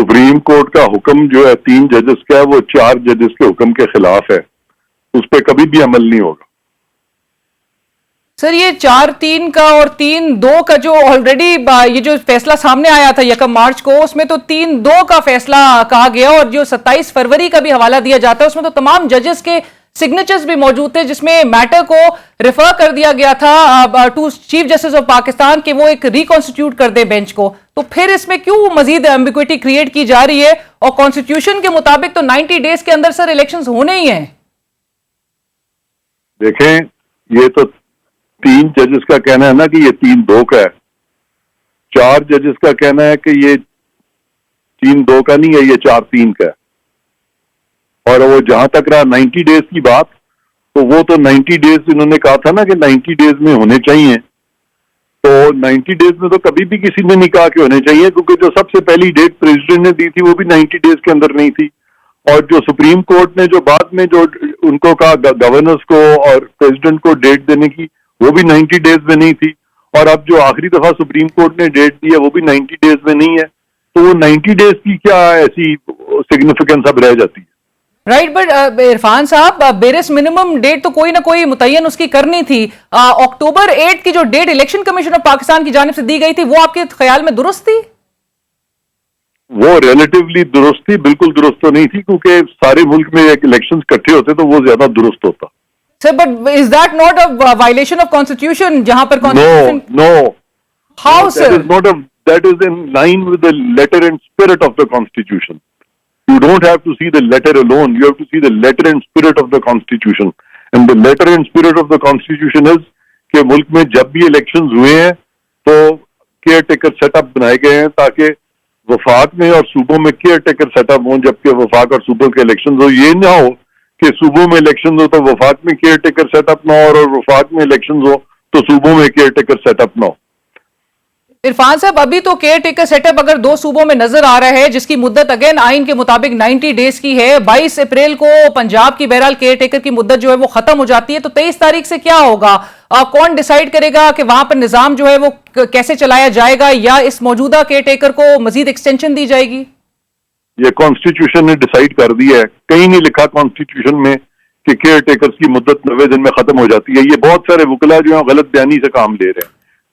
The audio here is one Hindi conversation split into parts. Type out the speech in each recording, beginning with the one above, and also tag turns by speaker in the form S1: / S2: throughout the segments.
S1: सुप्रीम कोर्ट का हुक्म जो है 3 जजेस का है, वो 4 जजेस के हुक्म के खिलाफ है, उस पर कभी भी अमल नहीं होगा।
S2: सर ये 4-3 का और 3-2 का जो ऑलरेडी ये जो फैसला सामने आया था 1 मार्च को, उसमें तो 3-2 का फैसला कहा गया और जो 27 फरवरी का भी हवाला दिया जाता है उसमें तो तमाम जजेस के सिग्नेचर्स भी मौजूद थे, जिसमें मैटर को रेफर कर दिया गया था to chief justice of Pakistan कि वो एक रिकॉन्स्टिट्यूट कर दे बेंच को। तो फिर इसमें क्यों मजीद एम्बिग्विटी क्रिएट की जा रही है? और कॉन्स्टिट्यूशन के मुताबिक तो 90 डेज के अंदर सर इलेक्शंस होने ही हैं।
S1: देखें, ये तो 3 जजेस का कहना है ना कि ये 3-2 का है, 4 जजेस का कहना है कि ये 3-2 का नहीं है, ये 4-3 का है। और वो जहां तक रहा 90 डेज की बात, तो वो तो 90 डेज इन्होंने कहा था ना कि 90 डेज में होने चाहिए, तो 90 डेज में तो कभी भी किसी ने नहीं कहा कि होने चाहिए, क्योंकि जो सबसे पहली डेट प्रेसिडेंट ने दी थी वो भी 90 डेज के अंदर नहीं थी। और जो सुप्रीम कोर्ट ने जो बाद में जो उनको कहा गवर्नर्स को और प्रेसिडेंट को डेट देने की, वो भी 90 डेज में नहीं थी। और अब जो आखिरी दफा सुप्रीम कोर्ट ने डेट दी है वो भी 90 डेज में नहीं है। तो वो 90 डेज की क्या ऐसी सिग्निफिकेंस अब रह जाती है?
S2: राइट, बट इरफान साहब, बेरिस मिनिमम डेट तो कोई ना कोई मुतय्यन उसकी करनी थी। अक्टूबर 8 की जो date election commission of Pakistan की जानिब से दी गई थी, वो आपके ख्याल में दुरुस्त थी?
S1: वो रिलेटिवली दुरुस्त थी, बिल्कुल दुरुस्त तो नहीं थी, क्योंकि सारे मुल्क में इलेक्शन इकट्ठे होते तो वो ज्यादा दुरुस्त होता।
S2: Sir, but is that not a violation of constitution, जहां पर constitution?
S1: No,
S2: how sir?
S1: that is in line with the letter and spirit of the constitution. You don't have to see the letter alone, you have to see the letter and spirit of the constitution. And the letter and spirit of the constitution is कि मुल्क में जब भी इलेक्शंस हुए हैं तो केयर टेकर सेटअप बनाए गए हैं ताकि वफाक में और सूबों में केयर टेकर सेटअप हो, जबकि वफाक और सूबों के इलेक्शंस हो। ये ना हो कि सूबों में इलेक्शंस हो तो वफाक में केयर टेकर सेटअप ना हो, और वफाक में इलेक्शंस हो तो सूबों में केयर टेकर सेटअप ना हो।
S2: इरफान साहब, अभी तो केयर टेकर सेटअप अगर 2 सूबों में नजर आ रहा है, जिसकी मुद्दत अगेन आइन के मुताबिक 90 डेज की है। 22 अप्रैल को पंजाब की बहरहाल केयर टेकर की मुद्दत जो है वो खत्म हो जाती है, तो 23 तारीख से क्या होगा? कौन डिसाइड करेगा कि वहां पर निजाम जो है वो कैसे चलाया जाएगा, या इस मौजूदा केयर टेकर को मजीद एक्सटेंशन दी जाएगी?
S1: ये कॉन्स्टिट्यूशन ने डिसाइड कर दिया है, कहीं नहीं लिखा कॉन्स्टिट्यूशन में कि केयर टेकर्स की मुद्दत 90 दिन में खत्म हो जाती है। ये बहुत सारे वकला जो है गलत बयानी से काम ले रहे हैं।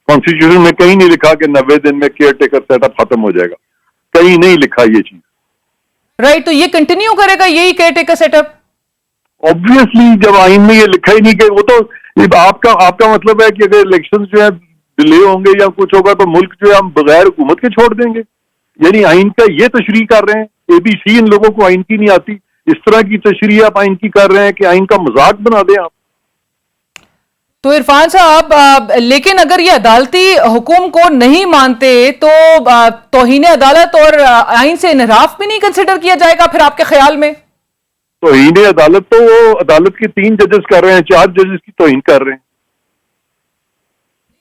S1: कॉन्स्टिट्यूशन में कहीं नहीं लिखा कि 90 दिन में केयर टेकर सेटअप खत्म हो जाएगा, कहीं नहीं लिखा ये चीज।
S2: राइट, तो ये कंटिन्यू करेगा यही केयर टेकर सेटअप?
S1: ऑब्वियसली, जब आइन में ये लिखा ही नहीं कि वो तो आपका मतलब है कि अगर इलेक्शन जो है डिले होंगे या कुछ होगा तो मुल्क जो है हम बगैर हुकूमत के छोड़ देंगे। यानी आइन का ये तशरीह कर रहे हैं, ABC इन लोगों को आइन की नहीं आती, इस तरह की तशरीह आप आइन की कर रहे हैं कि आइन का मजाक बना दें आप।
S2: तो इरफान साहब, लेकिन अगर ये अदालती हुकुम को नहीं मानते तो तौहीन अदालत और आइन से इनहराफ भी नहीं कंसिडर किया जाएगा फिर आपके ख्याल में?
S1: तौहीन अदालत तो वो अदालत के 3 जजेस कर रहे हैं, 4 जजेस की तौहीन कर रहे हैं।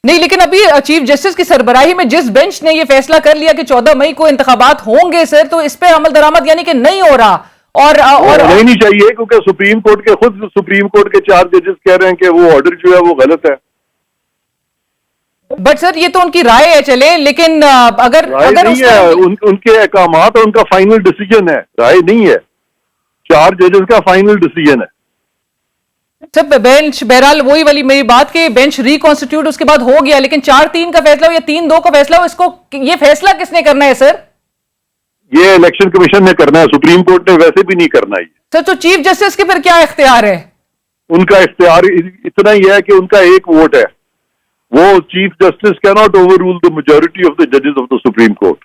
S2: नहीं, लेकिन अभी चीफ जस्टिस की सरबराही में जिस बेंच ने ये फैसला कर लिया कि 14 मई को इंतखाबात होंगे सर, तो इस पे अमल दरामद यानी कि नहीं हो रहा। और
S1: नहीं चाहिए, क्योंकि सुप्रीम कोर्ट के 4 जजेस कह रहे हैं कि वो ऑर्डर जो है वो गलत है।
S2: बट सर, ये तो उनकी राय है, चले, लेकिन अगर
S1: नहीं है, उनके अहकामात और उनका फाइनल डिसीजन है, राय नहीं है, 4 जजेस का फाइनल डिसीजन है।
S2: सर, बेंच बहरहाल वही वाली मेरी बात कि बेंच रिकॉन्स्टिट्यूट उसके बाद हो गया, लेकिन 4-3 का फैसला हो या 3-2 का फैसला हो, इसको ये फैसला किसने करना है सर?
S1: ये इलेक्शन कमीशन ने करना है, सुप्रीम कोर्ट ने वैसे भी नहीं करना है।
S2: सर, तो चीफ जस्टिस के फिर क्या इख्तियार है?
S1: उनका इख्तियार इतना ही है कि उनका एक वोट है, वो chief justice can not over rule the majority of the जजेस ऑफ द सुप्रीम कोर्ट।